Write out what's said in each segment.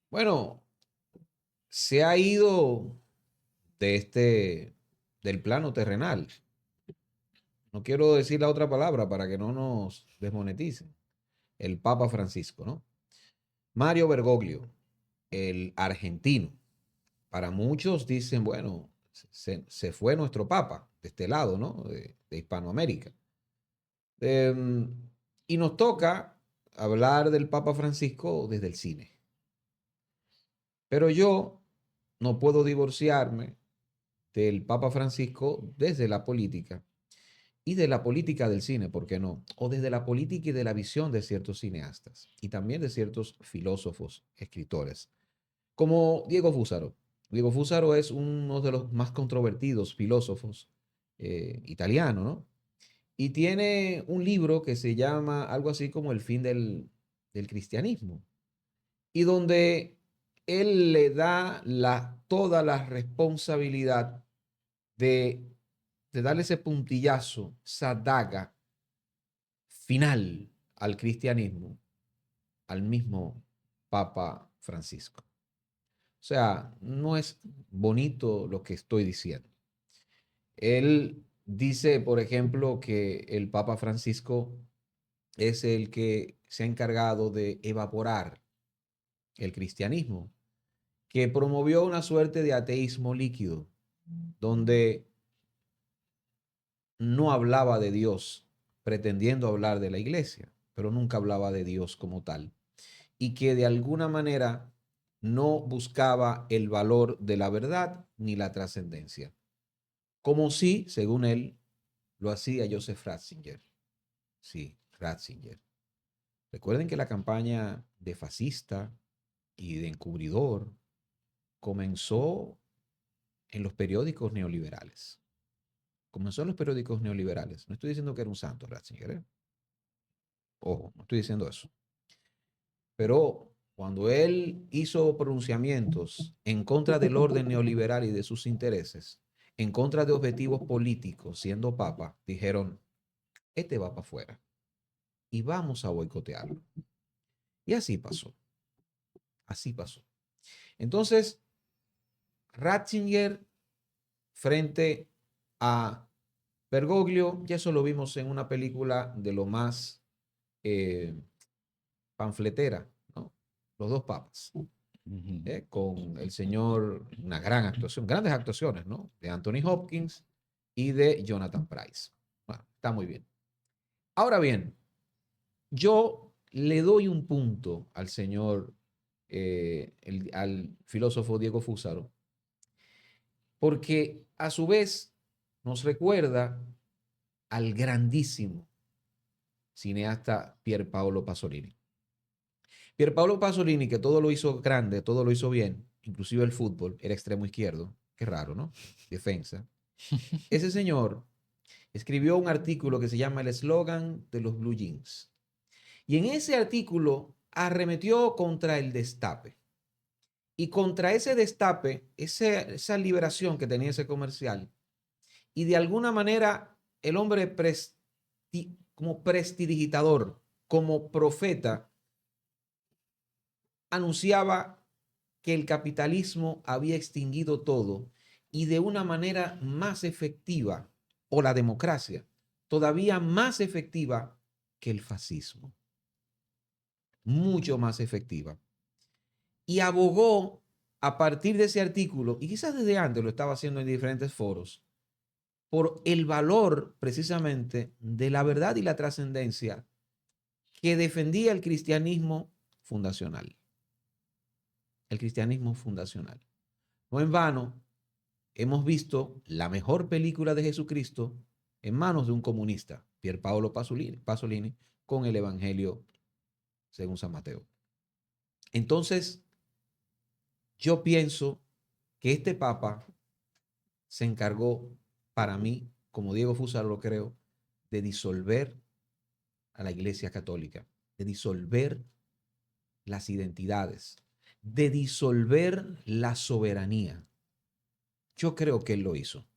Bueno, se ha ido de del plano terrenal. No quiero decir la otra palabra para que no nos desmoneticen. El Papa Francisco, ¿no? Mario Bergoglio, el argentino. Para muchos dicen, bueno, se fue nuestro Papa de este lado, ¿no? De Hispanoamérica. Eh, y nos toca hablar del Papa Francisco desde el cine. Pero yo no puedo divorciarme del Papa Francisco desde la política y de la política del cine, ¿por qué no? O desde la política y de la visión de ciertos cineastas y también de ciertos filósofos, escritores, como Diego Fúsaro. Diego Fúsaro es uno de los más controvertidos filósofos italianos, ¿no? Y tiene un libro que se llama algo así como El fin del cristianismo, y donde él le da toda la responsabilidad de, de darle ese puntillazo, esa daga final al cristianismo, al mismo Papa Francisco. O sea, no es bonito lo que estoy diciendo. Él dice, por ejemplo, que el Papa Francisco es el que se ha encargado de evaporar el cristianismo, que promovió una suerte de ateísmo líquido, donde no hablaba de Dios pretendiendo hablar de la iglesia, pero nunca hablaba de Dios como tal, y que de alguna manera no buscaba el valor de la verdad ni la trascendencia, como si, según él, lo hacía Joseph Ratzinger. Sí, Ratzinger. Recuerden que la campaña de fascista y de encubridor comenzó en los periódicos neoliberales. Comenzó en los periódicos neoliberales. No estoy diciendo que era un santo Ratzinger, ¿eh? Ojo, no estoy diciendo eso. Pero cuando él hizo pronunciamientos en contra del orden neoliberal y de sus intereses, en contra de objetivos políticos, siendo papa, dijeron, este va para afuera y vamos a boicotearlo. Y así pasó, así pasó. Entonces, Ratzinger frente a Bergoglio, ya eso lo vimos en una película de lo más eh, panfletera, ¿no? Los dos papas. Con el señor, una gran actuación, grandes actuaciones, ¿no? De Anthony Hopkins y de Jonathan Price. Bueno, está muy bien. Ahora bien, yo le doy un punto al señor, al filósofo Diego Fúsaro, porque a su vez nos recuerda al grandísimo cineasta Pier Paolo Pasolini. Pier Paolo Pasolini, que todo lo hizo grande, todo lo hizo bien, inclusive el fútbol, era extremo izquierdo, qué raro, ¿no? Defensa. Ese señor escribió un artículo que se llama El eslogan de los Blue Jeans. Y en ese artículo arremetió contra el destape. Y contra ese destape, esa liberación que tenía ese comercial, y de alguna manera el hombre como prestidigitador, como profeta, anunciaba que el capitalismo había extinguido todo y de una manera más efectiva, o la democracia, todavía más efectiva que el fascismo, mucho más efectiva. Y abogó a partir de ese artículo, y quizás desde antes lo estaba haciendo en diferentes foros, por el valor precisamente de la verdad y la trascendencia que defendía el cristianismo fundacional. El cristianismo fundacional. No en vano, hemos visto la mejor película de Jesucristo en manos de un comunista, Pier Paolo Pasolini, con el Evangelio según San Mateo. Entonces, yo pienso que este Papa se encargó, para mí, como Diego Fusaro lo creo, de disolver a la Iglesia Católica, de disolver las identidades, de disolver la soberanía. Yo creo que él lo hizo.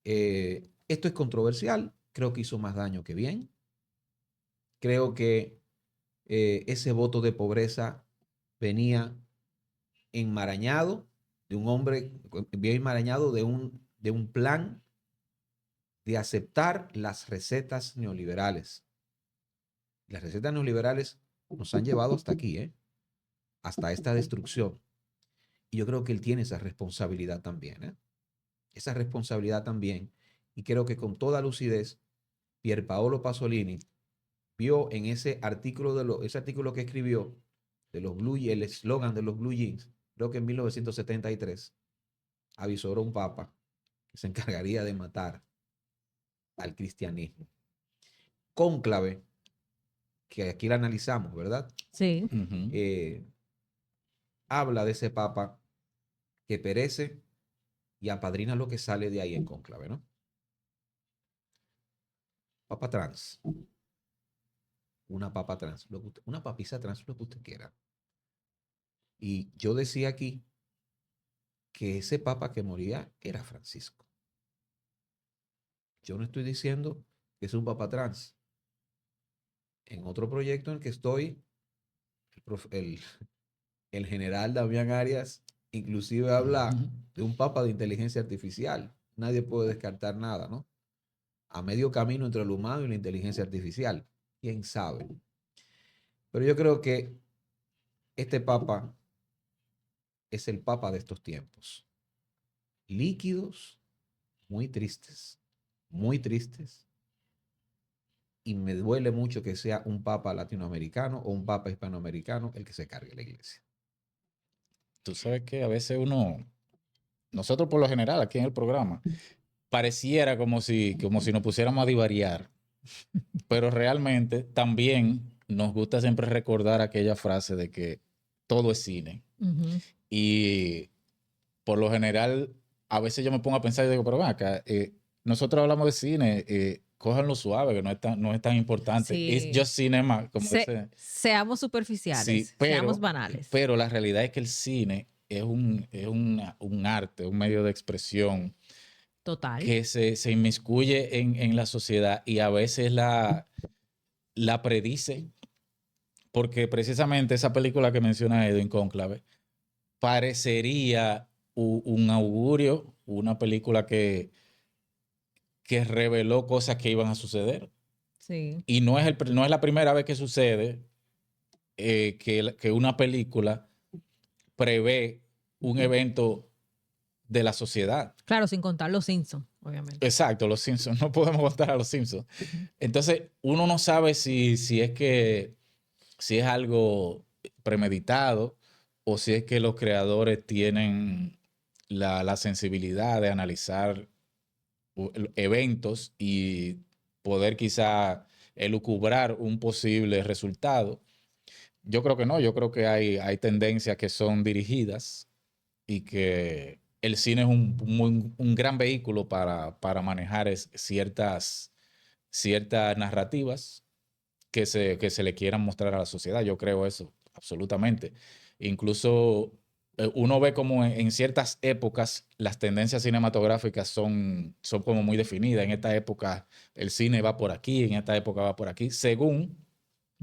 Esto es controversial, creo que hizo más daño que bien. Creo que ese voto de pobreza venía enmarañado de un hombre, bien enmarañado de un plan de aceptar las recetas neoliberales. Las recetas neoliberales nos han llevado hasta aquí, hasta esta destrucción. Y yo creo que él tiene esa responsabilidad también, esa responsabilidad también. Y creo que con toda lucidez, Pierpaolo Pasolini vio en ese artículo, ese artículo que escribió de los Blue, el eslogan de los Blue Jeans, creo que en 1973, avisoró a un papa que se encargaría de matar al cristianismo. Cónclave, que aquí la analizamos, ¿verdad? Sí. Habla de ese papa que perece y apadrina lo que sale de ahí en cónclave, ¿no? Papa trans. Una papa trans. Una papisa trans, lo que usted quiera. Y yo decía aquí que ese papa que moría era Francisco. Yo no estoy diciendo que es un papa trans. En otro proyecto en el que estoy, el general Damián Arias inclusive habla de un papa de inteligencia artificial. Nadie puede descartar nada, ¿no? A medio camino entre el humano y la inteligencia artificial. ¿Quién sabe? Pero yo creo que este papa es el papa de estos tiempos. Líquidos, muy tristes, muy tristes. Y me duele mucho que sea un papa latinoamericano o un papa hispanoamericano el que se cargue la iglesia. Tú sabes que a veces nosotros por lo general aquí en el programa, pareciera como si nos pusiéramos a divariar, pero realmente también nos gusta siempre recordar aquella frase de que todo es cine. Y por lo general, a veces yo me pongo a pensar y digo, pero ven acá, nosotros hablamos de cine, cójanlo suave, que no es tan importante. Sí. It's just cinema, como dice. Seamos superficiales, Sí, seamos banales. Pero la realidad es que el cine es un arte, un medio de expresión. Total. Que se inmiscuye en la sociedad y a veces la predice. Porque precisamente esa película que menciona Edwin Cónclave parecería un augurio, una película que reveló cosas que iban a suceder. Sí. Y no es la primera vez que sucede que una película prevé un evento de la sociedad. Claro, sin contar los Simpsons, obviamente. Exacto, los Simpsons. No podemos contar a los Simpsons. Entonces, uno no sabe si es algo premeditado o si es que los creadores tienen la sensibilidad de analizar eventos y poder quizá elucubrar un posible resultado. Yo creo que no, yo creo que hay tendencias que son dirigidas y que el cine es un gran vehículo para manejar ciertas narrativas que se le quieran mostrar a la sociedad. Yo creo eso, absolutamente. Incluso uno ve como en ciertas épocas las tendencias cinematográficas son como muy definidas. En esta época el cine va por aquí, en esta época va por aquí, según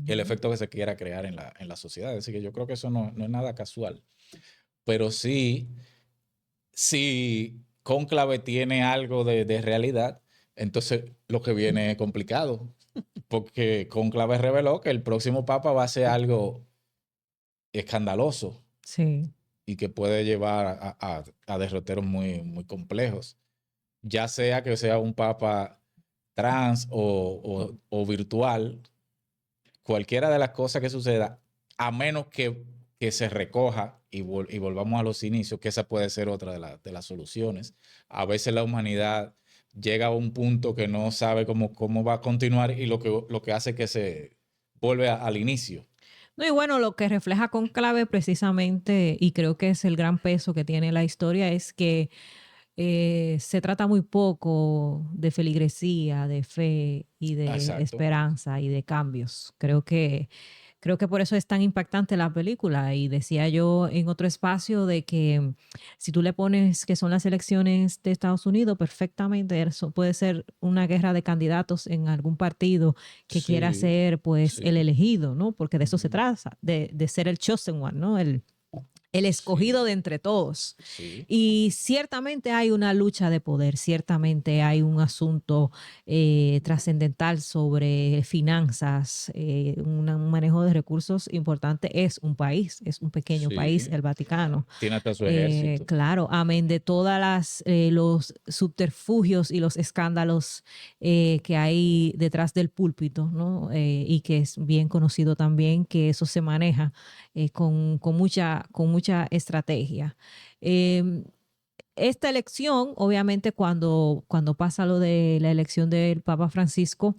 el efecto que se quiera crear en la sociedad. Así que yo creo que eso no es nada casual. Pero sí, si Cónclave tiene algo de realidad, entonces lo que viene es complicado. Porque Cónclave reveló que el próximo papa va a ser algo escandaloso. Sí. Y que puede llevar a derroteros muy, muy complejos. Ya sea que sea un papa trans o virtual, cualquiera de las cosas que suceda, a menos que se recoja y volvamos a los inicios, que esa puede ser otra de las soluciones. A veces la humanidad llega a un punto que no sabe cómo va a continuar y lo que hace es que se vuelve al inicio. No, y bueno, lo que refleja Cónclave precisamente, y creo que es el gran peso que tiene la historia, es que se trata muy poco de feligresía, de fe y de Exacto. esperanza y de cambios. Creo que Creo que por eso es tan impactante la película. Y decía yo en otro espacio de que si tú le pones que son las elecciones de Estados Unidos, perfectamente eso puede ser una guerra de candidatos en algún partido que quiera Sí, ser pues el sí, elegido, ¿no? Porque de eso se ujú, trata, de ser el chosen one, ¿no? El escogido sí, de entre todos. sí, Y ciertamente hay una lucha de poder, ciertamente hay un asunto trascendental sobre finanzas, un manejo de recursos importante. Es un país, es un pequeño país, sí. el Vaticano. Tiene hasta su ejército. Claro, amén de todas los subterfugios y los escándalos que hay detrás del púlpito, ¿no? Y que es bien conocido también que eso se maneja con mucha estrategia. Eh, Esta elección, obviamente, cuando pasa lo de la elección del Papa Francisco,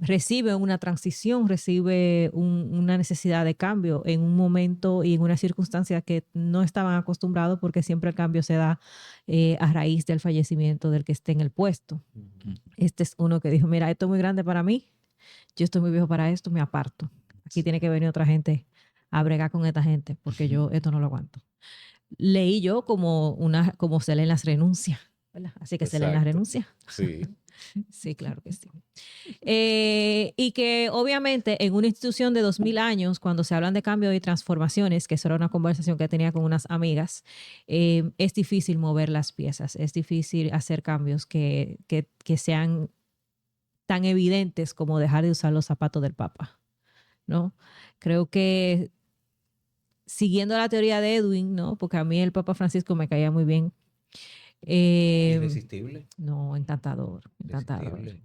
recibe una transición, recibe una necesidad de cambio en un momento y en una circunstancia que no estaban acostumbrados porque siempre el cambio se da a raíz del fallecimiento del que esté en el puesto. Ujú. Este es uno que dijo, mira, esto es muy grande para mí, yo estoy muy viejo para esto, me aparto. Aquí tiene que venir otra gente a bregar con esta gente porque yo esto no lo aguanto. Leí yo como se leen las renuncias, ¿verdad? Así que se leen las Exacto. renuncias. Sí, Sí, claro que sí. Y que obviamente en una institución de 2000 años, cuando se hablan de cambio y transformaciones, que eso era una conversación que tenía con unas amigas, es difícil mover las piezas, es difícil hacer cambios que sean tan evidentes como dejar de usar los zapatos del Papa, ¿no? Creo que siguiendo la teoría de Edwin, ¿no? Porque a mí el Papa Francisco me caía muy bien. Eh, Irresistible, no, encantador, encantador. irresistible.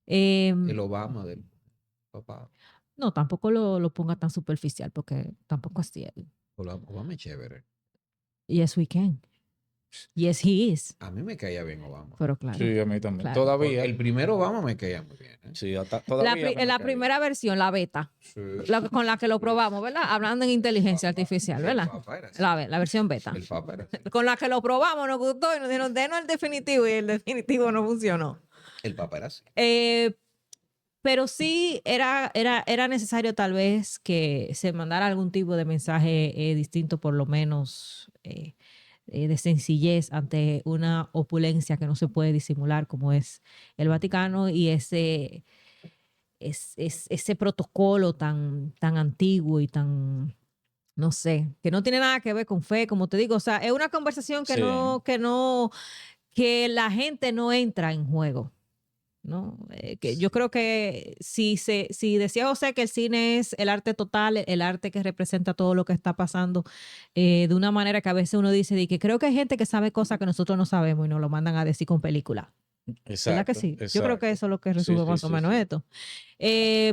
Eh, El Obama del papá. no, tampoco lo ponga tan superficial porque tampoco es Edwin. Obama es chévere. Yes, we can. Yes, he is. A mí me caía bien Obama. Pero claro, sí, a mí también. claro. Todavía. El primer Obama me caía muy bien. ¿eh? Sí, todavía a mí En me la cae primera versión, la beta, Sí. con la que lo probamos, ¿verdad? Hablando en inteligencia artificial, El ¿verdad? Papa era así. La versión beta. El Papa era así. Con la que lo probamos, nos gustó y nos dijeron, denos el definitivo y el definitivo no funcionó. El Papa era así. Pero sí era necesario tal vez que se mandara algún tipo de mensaje distinto, por lo menos de sencillez ante una opulencia que no se puede disimular como es el Vaticano y ese protocolo tan antiguo y tan, no sé, que no tiene nada que ver con fe, como te digo. O sea, es una conversación Sí. que la gente no entra en juego. ¿No? Que yo creo que si decía José que el cine es el arte total, el arte que representa todo lo que está pasando, de una manera que a veces uno dice que creo que hay gente que sabe cosas que nosotros no sabemos y nos lo mandan a decir con película. ¿Verdad que Exacto, sí? Yo creo que exacto. eso es lo que Sí, resume sí, más o sí, menos sí. esto.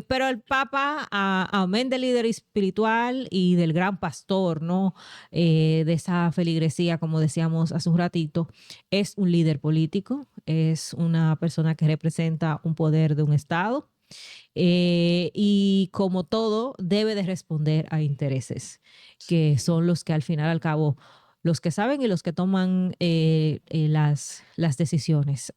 Pero el Papa, amén del líder espiritual y del gran pastor, ¿no? De esa feligresía, como decíamos hace un ratito, es un líder político, es una persona que representa un poder de un Estado y como todo debe de responder a intereses, que son los que al final al cabo los que saben y los que toman las decisiones.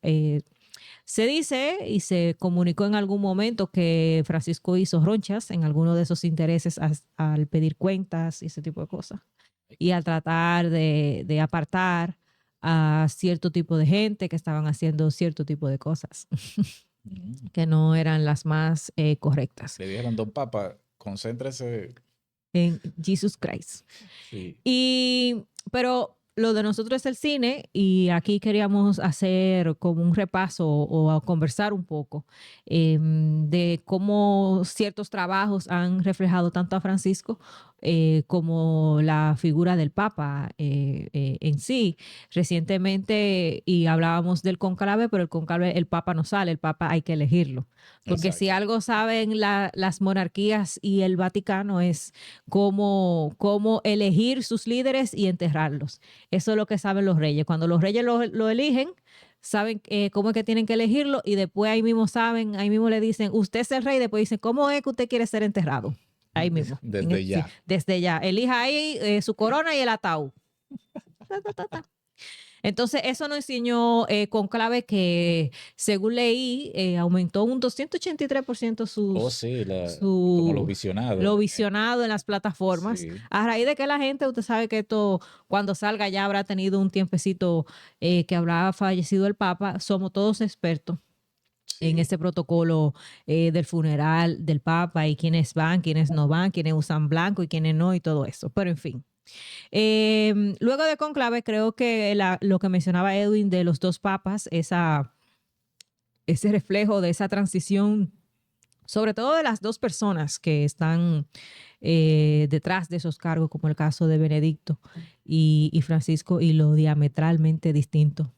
Se dice y se comunicó en algún momento que Francisco hizo ronchas en alguno de esos intereses al pedir cuentas y ese tipo de cosas. Y al tratar de apartar a cierto tipo de gente que estaban haciendo cierto tipo de cosas que no eran las más correctas. Le dijeron, don Papa, concéntrese. En Jesus Christ. Sí. Pero lo de nosotros es el cine y aquí queríamos hacer como un repaso o a conversar un poco de cómo ciertos trabajos han reflejado tanto a Francisco como la figura del Papa en sí. Recientemente, y hablábamos del cónclave, pero el cónclave, el Papa no sale, el Papa hay que elegirlo. Porque Exacto. si algo saben las monarquías y el Vaticano es cómo elegir sus líderes y enterrarlos. Eso es lo que saben los reyes. Cuando los reyes lo eligen, saben cómo es que tienen que elegirlo y después ahí mismo saben, ahí mismo le dicen, usted es el rey, después dicen, ¿cómo es que usted quiere ser enterrado? Ahí mismo. Desde ya. Desde ya. Elija ahí su corona y el ataúd. Entonces, eso nos enseñó Conclave que, según leí, aumentó un 283% Oh, sus, sí, como los su, visionados. lo visionado en las plataformas. Sí. A raíz de que la gente, usted sabe que esto, cuando salga ya habrá tenido un tiempecito que habrá fallecido el Papa, somos todos expertos en Sí. este protocolo del funeral del Papa y quiénes van, quiénes no van, quiénes usan blanco y quiénes no y todo eso. Pero en fin. Luego de Conclave, creo que lo que mencionaba Edwin de los dos papas, ese reflejo de esa transición, sobre todo de las dos personas que están detrás de esos cargos, como el caso de Benedicto y Francisco, y lo diametralmente distinto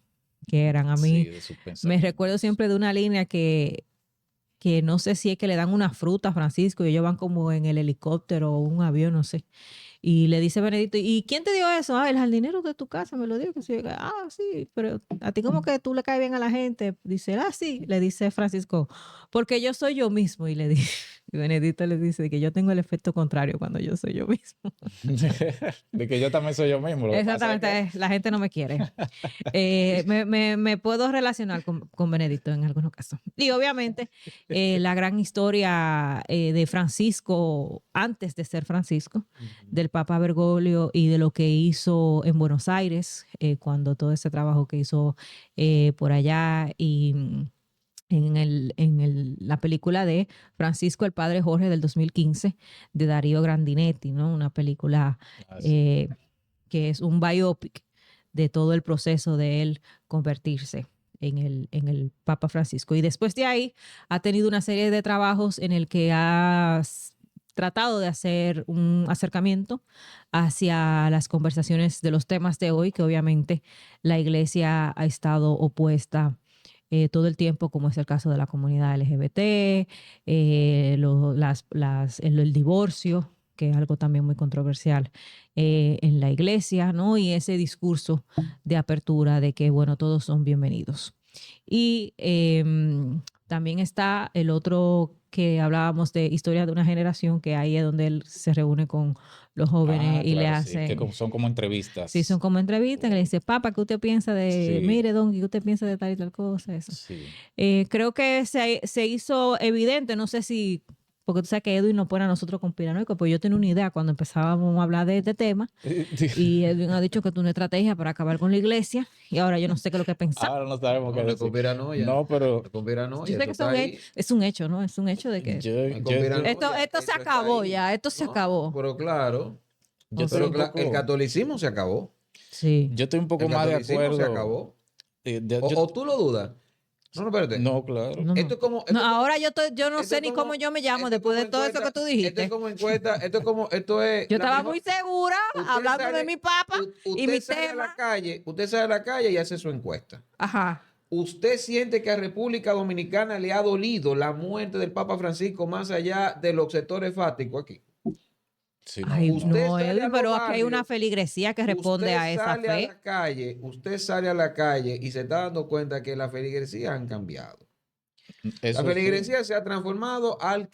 que eran. A mí Sí, de sus me pensamientos. recuerdo siempre de una línea que no sé si es que le dan una fruta a Francisco y ellos van como en el helicóptero o un avión, no sé. Y le dice Benedicto, ¿y quién te dio eso? Ah, el jardinero de tu casa me lo dio. Que sí. Ah, sí, pero a ti como que tú le caes bien a la gente. Dice, ah, sí. Le dice Francisco, porque yo soy yo mismo. Y le dice, y Benedicto le dice que yo tengo el efecto contrario cuando yo soy yo mismo. De que yo también soy yo mismo. Lo que pasa es que Exactamente, la gente no me quiere. Me puedo relacionar con Benedicto en algunos casos. Y obviamente la gran historia de Francisco antes de ser Francisco, del Papa Bergoglio y de lo que hizo en Buenos Aires, cuando todo ese trabajo que hizo por allá y la película de Francisco el Padre Jorge del 2015 de Darío Grandinetti, ¿no? Una película sí. que es un biopic de todo el proceso de él convertirse en el Papa Francisco. Y después de ahí ha tenido una serie de trabajos en el que ha tratado de hacer un acercamiento hacia las conversaciones de los temas de hoy, que obviamente la Iglesia ha estado opuesta todo el tiempo, como es el caso de la comunidad LGBT, el divorcio, que es algo también muy controversial en la iglesia, ¿no? Y ese discurso de apertura de que, bueno, todos son bienvenidos. Y también está el otro que hablábamos de historia de una generación, que ahí es donde él se reúne con los jóvenes y le Claro, sí. Que hacen... son como entrevistas. Sí, son como entrevistas, que le dice, papá, ¿qué usted piensa de, Sí. mire, don, ¿qué usted piensa de tal y tal cosa? Eso. Sí. Creo que se hizo evidente, no sé si, porque tú sabes que Edwin nos pone a nosotros conspiranoicos, pues yo tenía una idea cuando empezábamos a hablar de este tema y Edwin ha dicho que es una estrategia para acabar con la iglesia y ahora yo no sé qué es lo que pensar. Ahora no sabemos qué No, no es decir. conspiranoia. No, pero No es conspiranoia. Yo sé Esto que está ahí. es un hecho, ¿no? Es un hecho de que yo, No es yo, conspiranoia. esto se Eso está acabó ahí. ya, esto se No, acabó. pero claro. yo O estoy sea, un El poco, catolicismo se acabó. sí. yo estoy un poco El más de catolicismo se acuerdo. acabó. Yo- O tú lo dudas. No, espérate. no, claro. No, no. Esto es como. No, ahora yo no esto sé es ni como- cómo yo me llamo esto es después como de todo eso que tú Esto es dijiste. como encuesta. Esto es. Yo la estaba mejor- muy segura Usted hablando de sale- mi papa y mi Usted sale a la tema. calle. Usted sale a la calle y hace su encuesta. Ajá. ¿Usted siente que a República Dominicana le ha dolido la muerte del Papa Francisco más allá de los sectores fáticos aquí? Sí, Ay, no, Usted no, sale a Edwin, los pero aquí hay una barrios, feligresía que responde usted a esa sale a fe. la calle, usted sale a la calle y se está dando cuenta que las feligresías han cambiado. La eso sí. feligresía se ha transformado al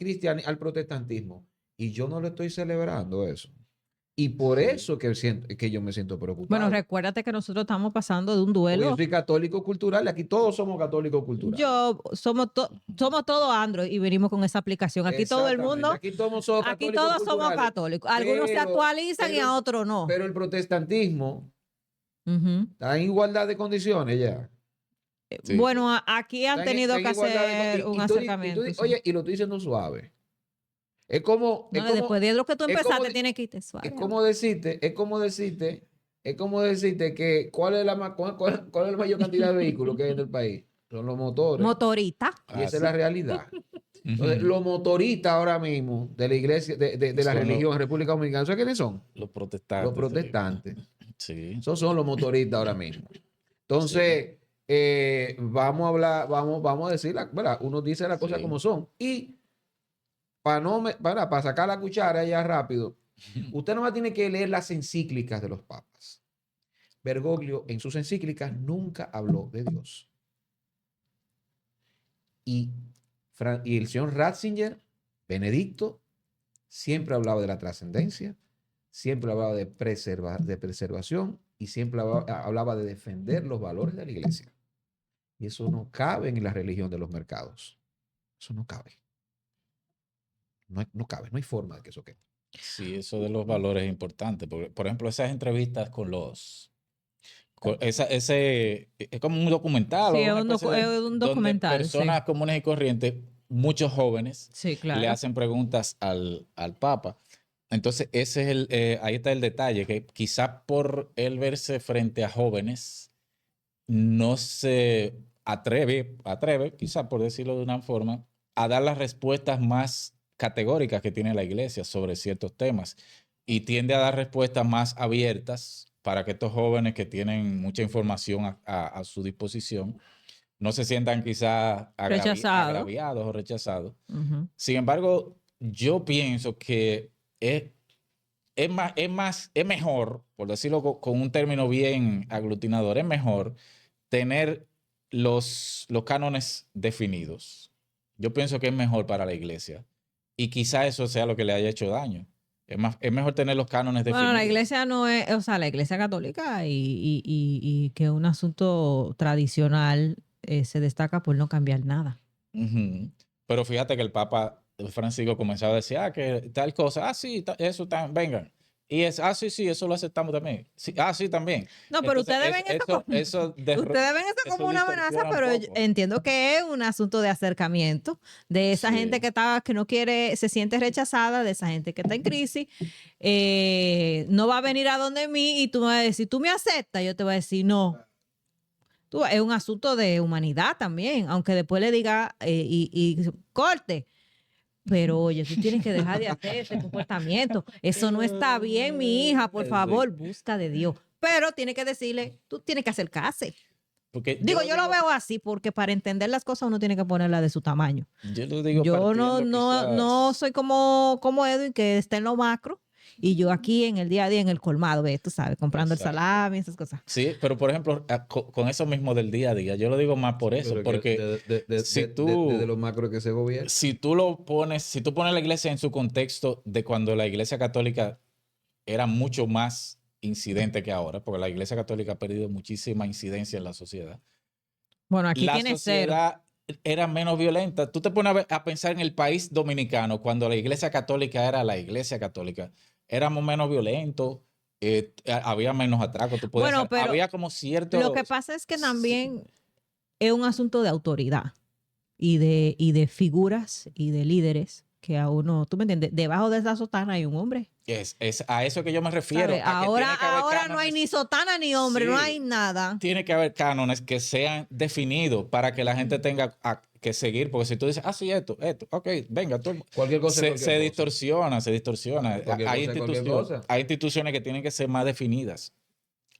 al protestantismo. Y yo no le estoy celebrando eso. Y por Sí. eso que yo me siento preocupado. Bueno, recuérdate que nosotros estamos pasando de un Porque yo duelo. soy católico cultural y aquí todos somos católicos culturales. Somos todos Android y venimos con esa aplicación. Aquí todo el Exactamente. mundo, Aquí todos somos aquí católicos todos somos culturales. católicos. Algunos se actualizan y a otros no. Pero el protestantismo Ujú. está en igualdad de condiciones ya. Sí. Bueno, aquí han Está tenido en que igualdad de hacer un acercamiento. Sí. Oye, y lo estoy diciendo suave. Es como, No, después de lo que tú es como empezaste, de- tienes que irte suave. es como decirte que cuál es la mayor cantidad de vehículos que hay en el país. Son los motores. Motorista. Y esa es la realidad. Entonces, Ujú. los motoristas ahora mismo de la iglesia, de la Son religión en República Dominicana, ¿sabes quiénes son? Los protestantes. Los protestantes. Sí. Esos son los motoristas ahora mismo. Entonces, vamos a hablar, vamos a decir, ¿verdad? Uno dice las cosas Sí. como son. Y para sacar la cuchara ya rápido, usted nomás tiene que leer las encíclicas de los papas. Bergoglio en sus encíclicas nunca habló de Dios. Y el señor Ratzinger, Benedicto, siempre hablaba de la trascendencia, siempre hablaba de preservación y siempre hablaba de defender los valores de la iglesia. Y eso no cabe en la religión de los mercados. Eso no cabe. No cabe, no hay forma de que eso quede. Sí, eso de los valores es importante. Porque, por ejemplo, esas entrevistas con los... ese, es como un documental Sí, o es una un, especie de... es un donde documental. personas comunes y corrientes, muchos jóvenes, Sí, le claro. hacen preguntas al Papa. Entonces, ese es ahí está el detalle, que quizás por él verse frente a jóvenes, no se atreve, quizás por decirlo de una forma, a dar las respuestas más categóricas que tiene la iglesia sobre ciertos temas y tiende a dar respuestas más abiertas para que estos jóvenes que tienen mucha información a su disposición no se sientan quizás Rechazado. agraviados o rechazados. Ujú. Sin embargo, yo pienso que es mejor, por decirlo con un término bien aglutinador, es mejor tener los cánones definidos. Yo pienso que es mejor para la iglesia. Y quizá eso sea lo que le haya hecho daño. Es mejor tener los cánones Bueno, definidos. la iglesia no es, o sea, la iglesia católica y que un asunto tradicional se destaca por no cambiar nada. Ujú. Pero fíjate que el Papa Francisco comenzó a decir, que tal cosa, sí, eso vengan. Y sí, eso lo aceptamos también. Sí, sí, también. No, pero Entonces, ustedes ven eso como, ustedes ven eso como una amenaza, distorsiona un pero poco. entiendo que es un asunto de acercamiento de esa gente Sí. que no quiere, se siente rechazada, de esa gente que está en crisis. No va a venir a donde mí y tú me vas a decir, ¿tú me aceptas? Yo te voy a decir, no. Es un asunto de humanidad también, aunque después le diga y corte. Pero oye, tú tienes que dejar de hacer ese comportamiento. Eso no está bien, mi hija, por favor, busca de Dios. Pero tiene que decirle, tú tienes que acercarse. Porque Digo, yo lo veo así, porque para entender las cosas uno tiene que ponerla de su tamaño. yo lo digo Yo no partiendo soy como Edwin, que está en lo macro, y yo aquí en el día a día, en el colmado, tú sabes, comprando el Exacto. salami, esas cosas. Sí, pero por ejemplo, con eso mismo del día a día, yo lo digo más por eso, Pero porque si desde lo macro que se gobierna. si tú pones la iglesia en su contexto de cuando la iglesia católica era mucho más incidente que ahora, porque la iglesia católica ha perdido muchísima incidencia en la sociedad. Bueno, aquí La tiene cero. sociedad era menos violenta. Tú te pones a pensar en el país dominicano, cuando la iglesia católica era la iglesia católica, éramos menos violentos, había menos atracos. Bueno, pero había como cierto... lo que pasa es que también es un asunto de autoridad y de figuras y de líderes que a uno, tú me entiendes, debajo de esa sotana hay un hombre. Es a eso que yo me refiero. ¿Sabes? A que tiene que haber Ahora no hay cánones. ni sotana ni hombre, no Sí. hay nada. Tiene que haber cánones que sean definidos para que la gente tenga que seguir, porque si tú dices, sí, esto, ok, venga, tú. Cualquier cosa. Se distorsiona. Cualquier cosa. Hay instituciones que tienen que ser más definidas,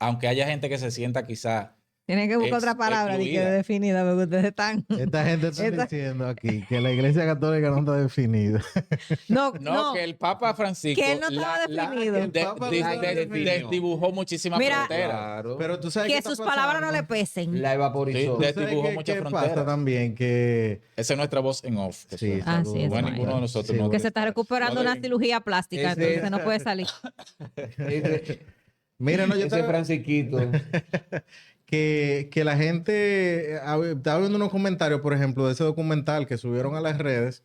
aunque haya gente que se sienta quizá Tienen que buscar otra palabra que definida, porque ustedes están. Esta gente está diciendo aquí que la iglesia católica no está definida. No, que el Papa Francisco que él no estaba definido. desdibujó muchísimas Mira, fronteras. Claro. Pero tú sabes Que qué está sus palabras no pasando. le pesen. La evaporizó. Sí, ¿Tú sabes dibujó qué muchas pasa fronteras. también? Que Esa es nuestra voz en off. que sí, suena. Así es, No hay Mike. ninguno de nosotros. Sí, no. Que se está recuperando una cirugía plástica, Ese- entonces no puede salir. mira, no, yo Ese estaba, Francisquito. que la gente estaba viendo unos comentarios, por ejemplo, de ese documental que subieron a las redes.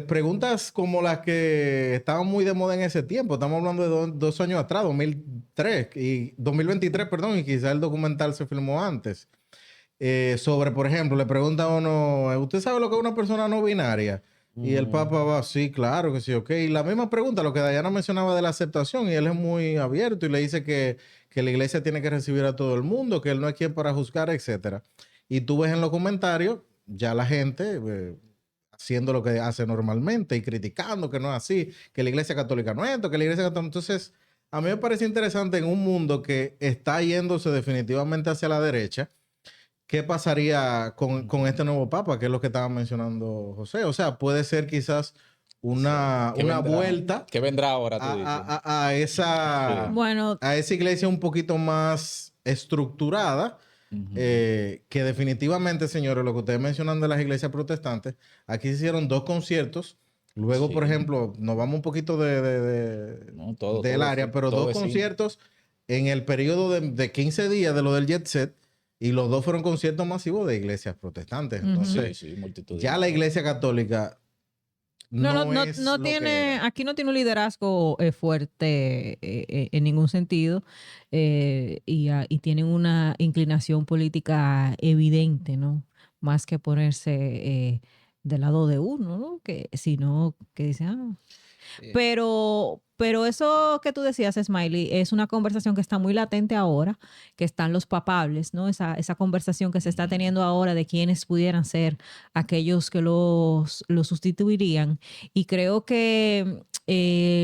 Preguntas como las que estaban muy de moda en ese tiempo. Estamos hablando de 2 años atrás, 2023, perdón, y quizá el documental se filmó antes. Sobre, por ejemplo, le pregunta a uno, ¿usted sabe lo que es una persona no binaria? Y el Papa va, sí, claro que sí, ok. Y la misma pregunta, lo que Dayana mencionaba de la aceptación, y él es muy abierto y le dice que la iglesia tiene que recibir a todo el mundo, que él no es quien para juzgar, etcétera. Y tú ves en los comentarios ya la gente haciendo lo que hace normalmente y criticando que no es así, que la iglesia católica no es esto, que la iglesia católica... Entonces, a mí me parece interesante en un mundo que está yéndose definitivamente hacia la derecha. ¿Qué pasaría con este nuevo papa? Que es lo que estaba mencionando José. O sea, puede ser quizás una vuelta ¿Qué vendrá ahora, tú dices? a esa, Bueno, a esa iglesia un poquito más estructurada. Ujú. Que definitivamente, señores, lo que ustedes mencionan de las iglesias protestantes, aquí se hicieron 2 conciertos. Luego, Sí. por ejemplo, nos vamos un poquito No, todo del área, pero todo 2 vecino. conciertos en el periodo de 15 días de lo del Jet Set, y los dos fueron conciertos masivos de iglesias protestantes. Ujú. Entonces, Sí, multitud. ya la iglesia católica no es No lo que tiene, era. aquí no tiene un liderazgo fuerte en ningún sentido y tienen una inclinación política evidente, ¿no? Más que ponerse del lado de uno, ¿no? Sino que dicen, Eh, pero eso que tú decías, Smiley, es una conversación que está muy latente ahora, que están los papables, ¿no? Esa conversación que se está teniendo ahora de quiénes pudieran ser aquellos que los sustituirían. Y creo que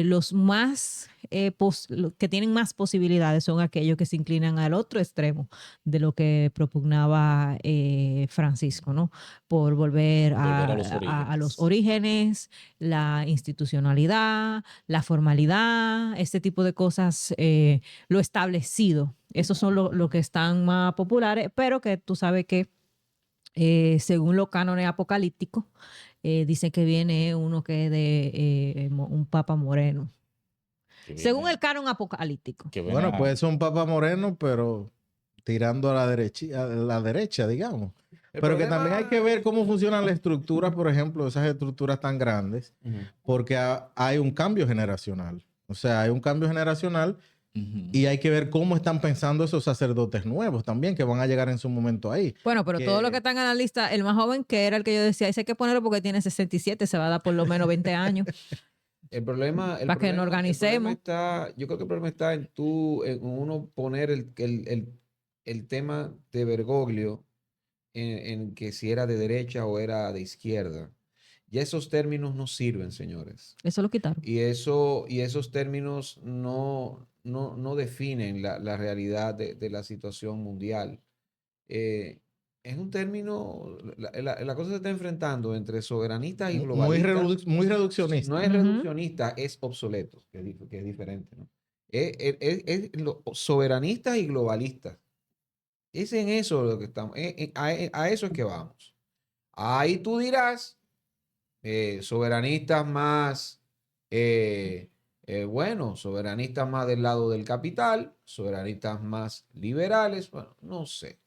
los más, que tienen más posibilidades son aquellos que se inclinan al otro extremo de lo que propugnaba Francisco, ¿no? Por volver Volver a los a los orígenes. orígenes, la institucionalidad, la formalidad, este tipo de cosas, lo establecido. Esos son lo que están más populares, pero que tú sabes que según los cánones apocalípticos, dice que viene uno que es de un papa moreno. Que Según viene, el canon apocalíptico. que viene Bueno, puede ser un papa moreno, pero tirando a la derecha, digamos. el Pero que también hay que problema... ver cómo funcionan las estructuras, por ejemplo, esas estructuras tan grandes, Ujú. porque hay un cambio generacional. O sea, hay un cambio generacional Ujú. y hay que ver cómo están pensando esos sacerdotes nuevos también, que van a llegar en su momento ahí. Bueno, pero todo lo que Que están en la lista, el más joven que era el que yo decía, ese hay que ponerlo porque tiene 67, se va a dar por lo menos 20 años para que nos El problema organicemos. está, yo creo que el problema está en uno poner el tema de Bergoglio en que si era de derecha o era de izquierda. Ya esos términos no sirven, señores. Eso lo quitaron. Y esos términos no definen la realidad de la situación mundial. Eh, es un término, la cosa se está enfrentando entre soberanistas y globalistas. muy No reduccionista. es Ujú. reduccionista, es obsoleto, que es diferente, ¿no? Soberanistas y globalistas. Es en eso lo que estamos, a eso es que vamos. Ahí tú dirás, soberanistas más, bueno, soberanistas más del lado del capital, soberanistas más liberales, bueno, no sé.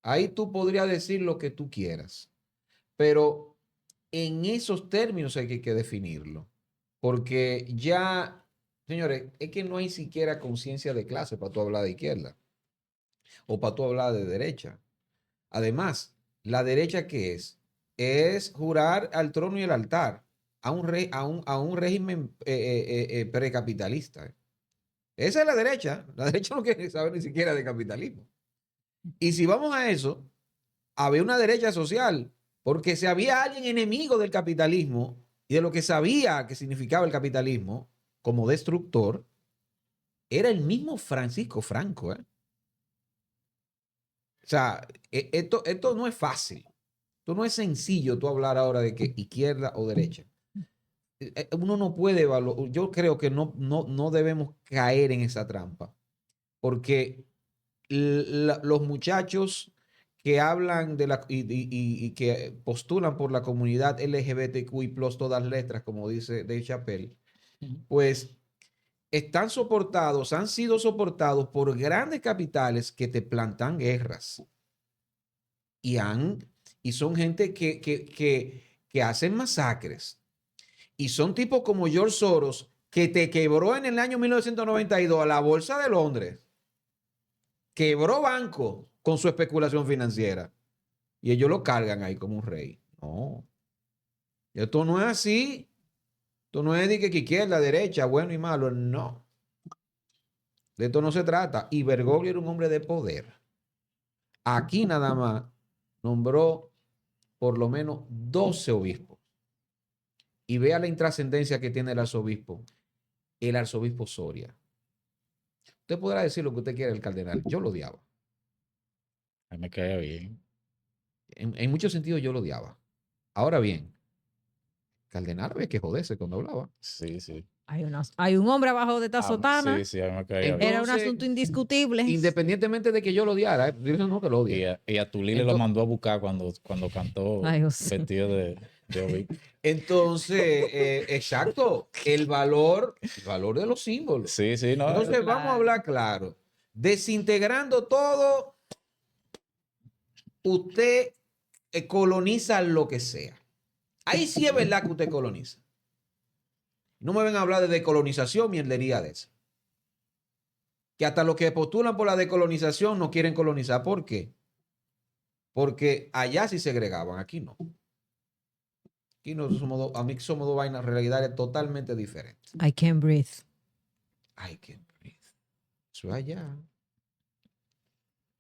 Ahí tú podrías decir lo que tú quieras, pero en esos términos hay que definirlo, porque ya, señores, es que no hay siquiera conciencia de clase para tú hablar de izquierda o para tú hablar de derecha. Además, ¿la derecha qué es? Es jurar al trono y al altar a un régimen precapitalista. Esa es la derecha. La derecha no quiere saber ni siquiera de capitalismo. Y si vamos a eso, había una derecha social, porque si había alguien enemigo del capitalismo y de lo que sabía que significaba el capitalismo como destructor, era el mismo Francisco Franco, ¿eh? O sea, esto no es fácil. Esto no es sencillo tú hablar ahora de que izquierda o derecha. Uno no puede evaluar. Yo creo que no debemos caer en esa trampa, porque los muchachos que hablan y que postulan por la comunidad LGBTQI+, todas letras, como dice Dave Chappelle, pues están soportados, han sido soportados por grandes capitales que te plantan guerras y, y son gente que hacen masacres y son tipos como George Soros que te quebró en el año 1992 a la Bolsa de Londres, quebró banco con su especulación financiera y ellos lo cargan ahí como un rey. No, esto no es así. Esto no es de que izquierda, derecha, bueno y malo. No, de esto no se trata. Y Bergoglio era un hombre de poder. Aquí nada más nombró por lo menos 12 obispos. Y vea la intrascendencia que tiene el arzobispo Soria. Usted podrá decir lo que usted quiera del cardenal. Yo lo odiaba. A mí me cae bien. En muchos sentidos yo lo odiaba. Ahora bien, cardenal había que joderse cuando hablaba. Sí, sí. Hay un hombre abajo de esta sotana. Sí, sí, a mí me caía bien. Era un Entonces, asunto indiscutible. Independientemente de que yo lo odiara, yo no que lo Y odie. a Tulile lo Entonces- mandó a buscar cuando cantó Ay, Dios. vestido de Obi. Entonces, exacto, el valor de los símbolos. Sí, sí, no. Entonces, vamos a Claro. hablar claro. Desintegrando todo, usted coloniza lo que sea. Ahí sí es verdad que usted coloniza. No me ven a hablar de decolonización, mierdería de esa. Que hasta los que postulan por la decolonización no quieren colonizar. ¿Por qué? Porque allá sí segregaban, aquí no. Aquí no somos a mí somos dos vainas realidades totalmente diferentes. I can't breathe. Ay, qué breathe. Eso es allá.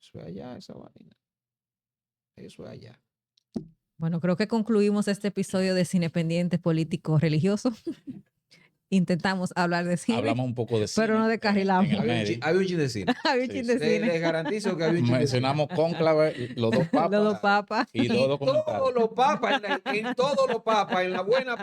Eso es allá, esa vaina. Eso es allá. Bueno, creo que concluimos este episodio de Cine Pendiente Político Religioso. Intentamos hablar de cine. Hablamos un poco de cine. Pero no descarrilamos. en el Había un, medio. había un chin de cine. Había un Sí, chin de Les cine. garantizo que había un chin de cine. Mencionamos Cónclave, los dos papas. Los dos papas. Y dos Todos documentales. los papas, en todos los papas, en la buena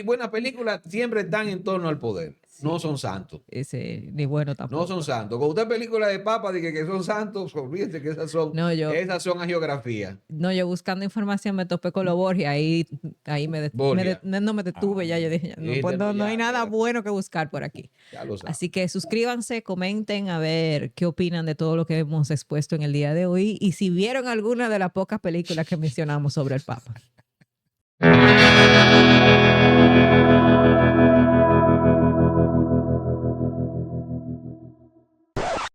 buena película, siempre están en torno al poder. No son santos. Ese, ni bueno tampoco. No son santos. Cuando usted películas de papas dice que son santos, olvídese que esas son, No, yo- esas son agiografías. No, yo buscando información me topé con los Borgia. Ahí Borgia. no me detuve ya. Yo dije, ya, no, Sí, pues no hay ya, nada ya. bueno que buscar por aquí. Ya lo saben. Así que suscríbanse, comenten a ver qué opinan de todo lo que hemos expuesto en el día de hoy y si vieron alguna de las pocas películas que mencionamos sobre el Papa.